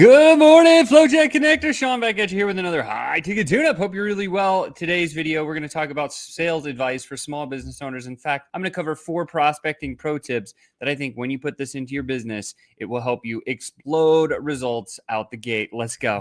Good morning, FlowChat Connector. Sean back at you here with another high-ticket tune-up. Hope you're really well. Today's video, we're going to talk about sales advice for small business owners. In fact, I'm going to cover 4 prospecting pro tips that I think when you put this into your business, it will help you explode results out the gate. Let's go.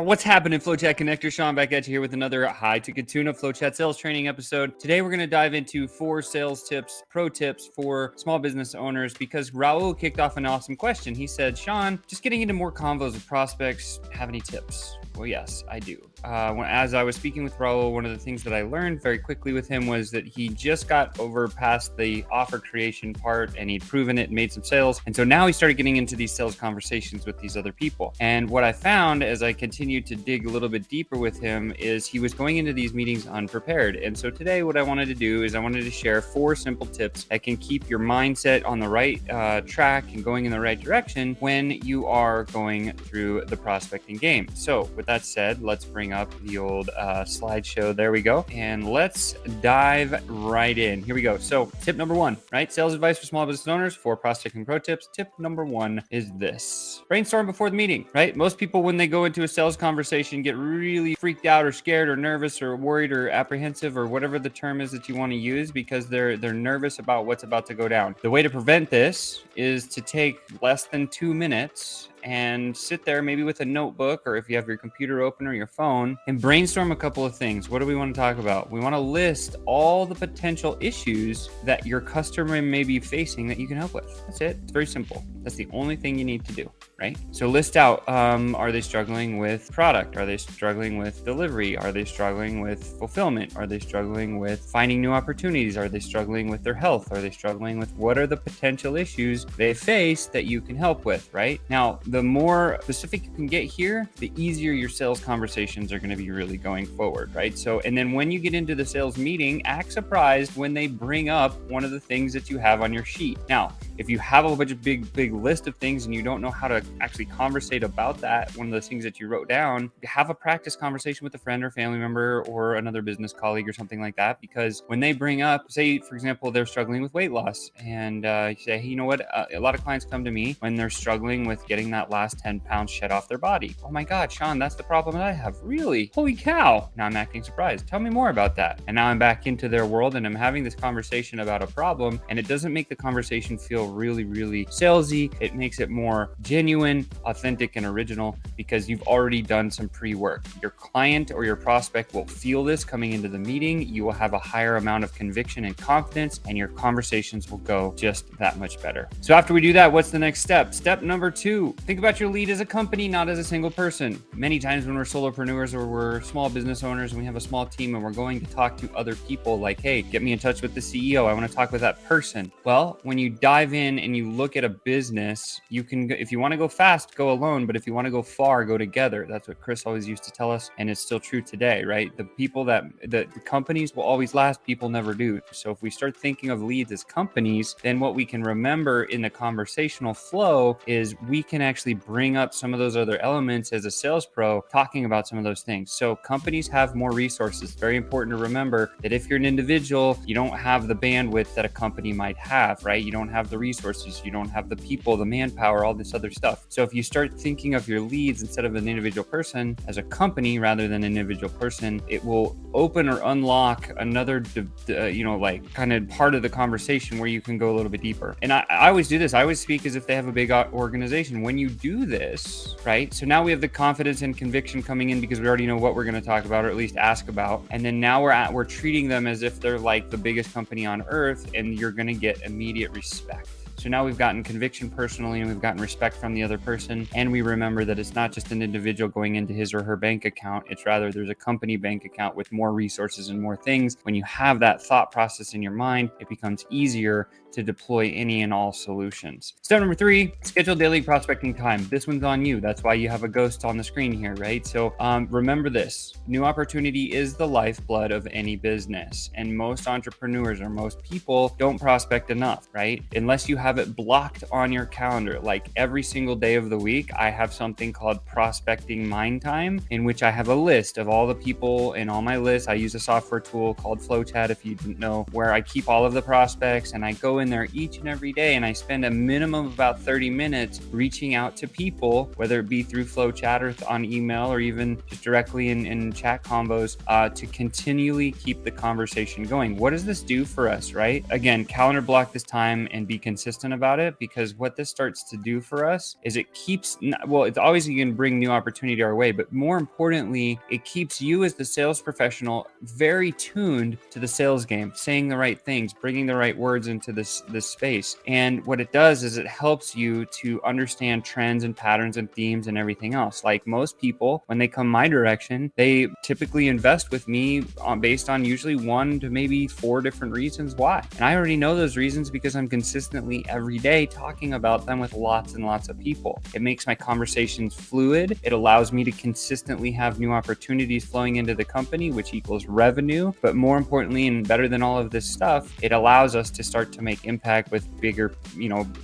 What's happening, FlowChat Connector? Sean back at you here with another high-ticket tune-up FlowChat sales training episode. Today, we're going to dive into 4 sales tips, pro tips for small business owners because Raul kicked off an awesome question. He said, Sean, just getting into more convos with prospects, have any tips? Well, yes, I do. As I was speaking with Raul, one of the things that I learned very quickly with him was that he just got over past the offer creation part and he'd proven it and made some sales. And so now he started getting into these sales conversations with these other people. And what I found as I continued to dig a little bit deeper with him is he was going into these meetings unprepared. And so today what I wanted to do is I wanted to share 4 simple tips that can keep your mindset on the right track and going in the right direction when you are going through the prospecting game. So with that said, let's bring up the old slideshow. There we go. And let's dive right in. Here we go. So tip number 1, right? Sales advice for small business owners, 4 prospecting pro tips. Tip number 1 is this. Brainstorm before the meeting, right? Most people, when they go into a sales conversation, get really freaked out or scared or nervous or worried or apprehensive or whatever the term is that you want to use because they're nervous about what's about to go down. The way to prevent this is to take less than 2 minutes and sit there maybe with a notebook or if you have your computer open or your phone and brainstorm a couple of things. What do we want to talk about? We want to list all the potential issues that your customer may be facing that you can help with. That's it. It's very simple. That's the only thing you need to do, right? So list out, are they struggling with product? Are they struggling with delivery? Are they struggling with fulfillment? Are they struggling with finding new opportunities? Are they struggling with their health? Are they struggling with what are the potential issues they face that you can help with, right? Now, the more specific you can get here, the easier your sales conversations are going to be really going forward, right? So, and then when you get into the sales meeting, act surprised when they bring up one of the things that you have on your sheet. Now, if you have a bunch of big list of things and you don't know how to actually conversate about that, one of those things that you wrote down, have a practice conversation with a friend or family member or another business colleague or something like that. Because when they bring up, say, for example, they're struggling with weight loss and you say, hey, you know what? A lot of clients come to me when they're struggling with getting that last 10 pounds shed off their body. Oh my God, Sean, that's the problem that I have. Really? Holy cow. Now I'm acting surprised. Tell me more about that. And now I'm back into their world and I'm having this conversation about a problem, and it doesn't make the conversation feel really salesy. It makes it more genuine, authentic, and original because you've already done some pre-work. Your client or your prospect will feel this coming into the meeting. You will have a higher amount of conviction and confidence, and your conversations will go just that much better. So after we do that, what's the next step? Step number 2, think about your lead as a company, not as a single person. Many times when we're solopreneurs or we're small business owners and we have a small team and we're going to talk to other people like, hey, get me in touch with the CEO. I want to talk with that person. Well, when you dive in and you look at a business, you can, if you want to go fast, go alone. But if you want to go far, go together. That's what Chris always used to tell us. And it's still true today, right? The people that the companies will always last, people never do. So if we start thinking of leads as companies, then what we can remember in the conversational flow is we can actually bring up some of those other elements as a sales pro, talking about some of those things. So companies have more resources. Very important to remember that if you're an individual, you don't have the bandwidth that a company might have, right? You don't have the resources, you don't have the people, the manpower, all this other stuff. So if you start thinking of your leads instead of an individual person as a company rather than an individual person, it will open or unlock another, like kind of part of the conversation where you can go a little bit deeper. And I always do this. I always speak as if they have a big organization. When you do this, right? So now we have the confidence and conviction coming in because we already know what we're going to talk about or at least ask about. And then now we're treating them as if they're like the biggest company on earth, and you're going to get immediate respect. So now we've gotten conviction personally, and we've gotten respect from the other person. And we remember that it's not just an individual going into his or her bank account. It's rather there's a company bank account with more resources and more things. When you have that thought process in your mind, it becomes easier to deploy any and all solutions. Step number 3, schedule daily prospecting time. This one's on you. That's why you have a ghost on the screen here, right? So remember this, new opportunity is the lifeblood of any business. And most entrepreneurs or most people don't prospect enough, right? Unless you have it blocked on your calendar. Like every single day of the week, I have something called prospecting mind time, in which I have a list of all the people in all my lists. I use a software tool called FlowChat, if you didn't know, where I keep all of the prospects and I go go in there each and every day and I spend a minimum of about 30 minutes reaching out to people, whether it be through FlowChat or on email or even just directly in chat combos, to continually keep the conversation going. What does this do for us, right? Again, calendar block this time and be consistent about it, because what this starts to do for us is it keeps, well, it's obviously going to bring new opportunity our way, but more importantly, it keeps you as the sales professional very tuned to the sales game, saying the right things, bringing the right words into this space. And what it does is it helps you to understand trends and patterns and themes and everything else. Like most people, when they come my direction, they typically invest with me based on usually 1 to maybe 4 different reasons why. And I already know those reasons because I'm consistently every day talking about them with lots and lots of people. It makes my conversations fluid. It allows me to consistently have new opportunities flowing into the company, which equals revenue. But more importantly, and better than all of this stuff, it allows us to start to make impact with bigger,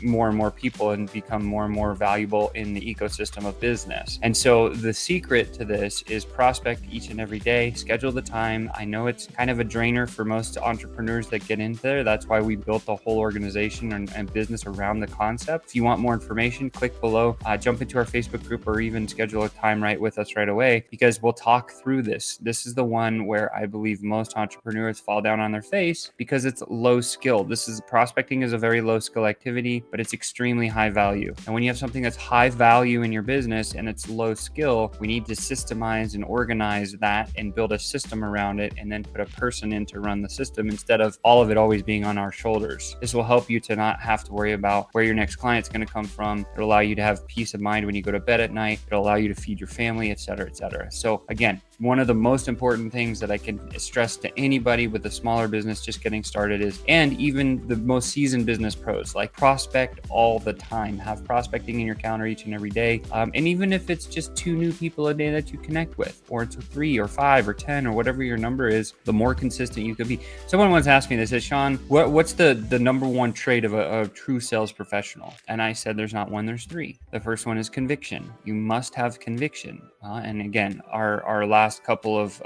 more and more people and become more and more valuable in the ecosystem of business. And so the secret to this is prospect each and every day, schedule the time. I know it's kind of a drainer for most entrepreneurs that get into there. That's why we built the whole organization and business around the concept. If you want more information, click below, jump into our Facebook group, or even schedule a time right with us right away, because we'll talk through this. This is the one where I believe most entrepreneurs fall down on their face because it's low skill. Prospecting is a very low skill activity, but it's extremely high value. And when you have something that's high value in your business and it's low skill, we need to systemize and organize that and build a system around it, and then put a person in to run the system instead of all of it always being on our shoulders. This will help you to not have to worry about where your next client's going to come from. It'll allow you to have peace of mind when you go to bed at night. It'll allow you to feed your family, et cetera, et cetera. So again, one of the most important things that I can stress to anybody with a smaller business just getting started is, and even the most seasoned business pros, like prospect all the time. Have prospecting in your calendar each and every day. And even if it's just 2 new people a day that you connect with, or it's 3 or 5 or 10 or whatever your number is, the more consistent you can be. Someone once asked me, they said, Sean, what's the number one trait of a true sales professional? And I said, there's not one, there's 3. The first one is conviction. You must have conviction. And again, our last couple of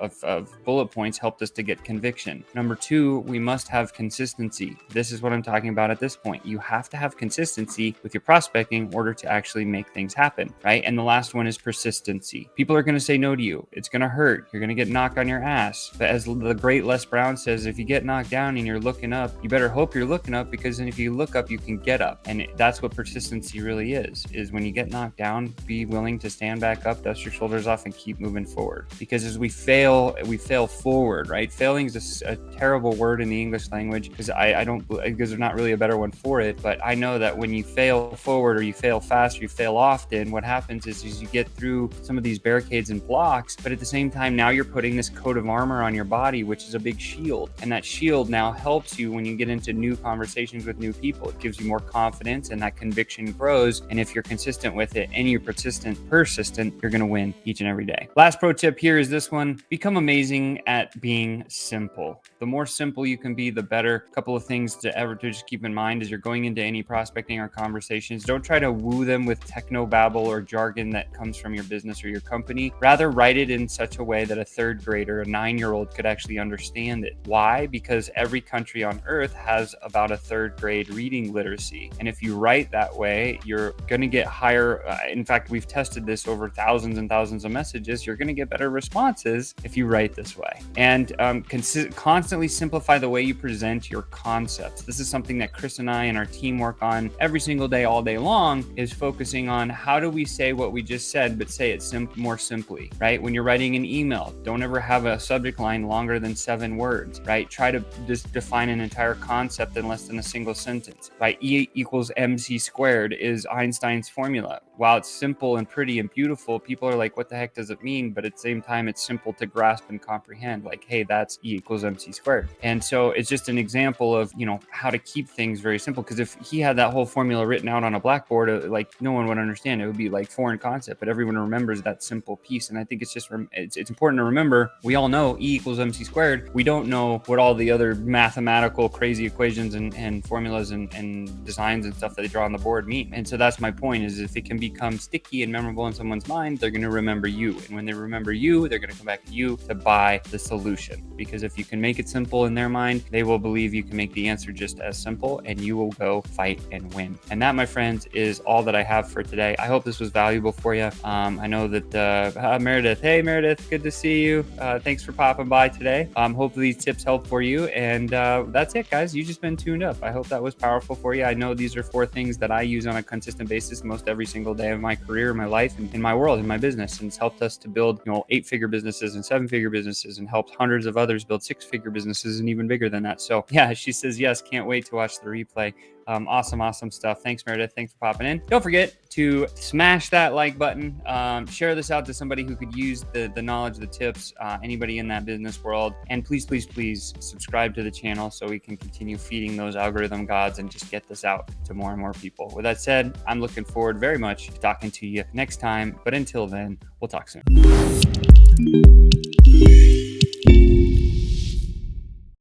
bullet points helped us to get conviction. Number 2, we must have consistency. This is what I'm talking about at this point. You have to have consistency with your prospecting in order to actually make things happen, right? And the last one is persistency. People are going to say no to you. It's going to hurt. You're going to get knocked on your ass. But as the great Les Brown says, if you get knocked down and you're looking up, you better hope you're looking up, because then if you look up, you can get up. And that's what persistency really is when you get knocked down, be willing to stand back up, dust your shoulders off, and keep moving forward. Because as we fail forward, right? Failing is a terrible word in the English language, because because there's not really a better one for it. But I know that when you fail forward, or you fail fast, or you fail often, what happens is you get through some of these barricades and blocks, but at the same time, now you're putting this coat of armor on your body, which is a big shield. And that shield now helps you when you get into new conversations with new people. It gives you more confidence, and that conviction grows. And if you're consistent with it and you're persistent, you're going to win each and every day. Last pro tip here is this one: become amazing at being simple. The more simple you can be, the better. A couple of things to just keep in mind as you're going into any prospecting or conversations. Don't try to woo them with techno babble or jargon that comes from your business or your company. Rather, write it in such a way that a 3rd grader, a 9-year-old could actually understand it. Why? Because every country on earth has about a 3rd grade reading literacy. And if you write that way, you're going to get higher. In fact, we've tested this over thousands and thousands of messages. You're going to get better responses if you write this way. And constantly simplify the way you present your concepts. This is something that Chris and I and our team work on every single day, all day long, is focusing on how do we say what we just said, but say it more simply, right? When you're writing an email, don't ever have a subject line longer than 7 words, right? Try to just define an entire concept in less than a single sentence, right? E equals mc squared is Einstein's formula. While it's simple and pretty and beautiful, people are like, what the heck does it mean? But at the same time, it's simple to grasp and comprehend. Like, hey, that's E equals mc squared. And so it's just an example of, how to keep things very simple. Because if he had that whole formula written out on a blackboard, like no one would understand. It would be like foreign concept, but everyone remembers that simple piece. And I think it's just, it's important to remember, we all know E equals mc squared. We don't know what all the other mathematical crazy equations and formulas and designs and stuff that they draw on the board mean. And so that's my point, is if it can become sticky and memorable in someone's mind, they're going to remember you. And when they remember you, They're going to come back to you to buy the solution, because if you can make it simple in their mind, they will believe you can make the answer just as simple, and you will go fight and win. And that, my friends, is all that I have for today. I hope this was valuable for you. I know that Meredith, hey Meredith, good to see you. Thanks for popping by today. Hopefully these tips help for you. And that's it, guys. You just been tuned up. I hope that was powerful for you. I know these are 4 things that I use on a consistent basis most every single day of my career, my life, and in my world, in my business. And it's helped us to build, 8-figure businesses and 7-figure businesses, and helped hundreds of others build 6-figure businesses and even bigger than that. So yeah, she says, yes, can't wait to watch the replay. Awesome stuff. Thanks, Meredith. Thanks for popping in. Don't forget to smash that like button. Share this out to somebody who could use the knowledge, the tips, anybody in that business world. And please subscribe to the channel so we can continue feeding those algorithm gods and just get this out to more and more people. With that said, I'm looking forward very much to talking to you next time. But until then, we'll talk soon.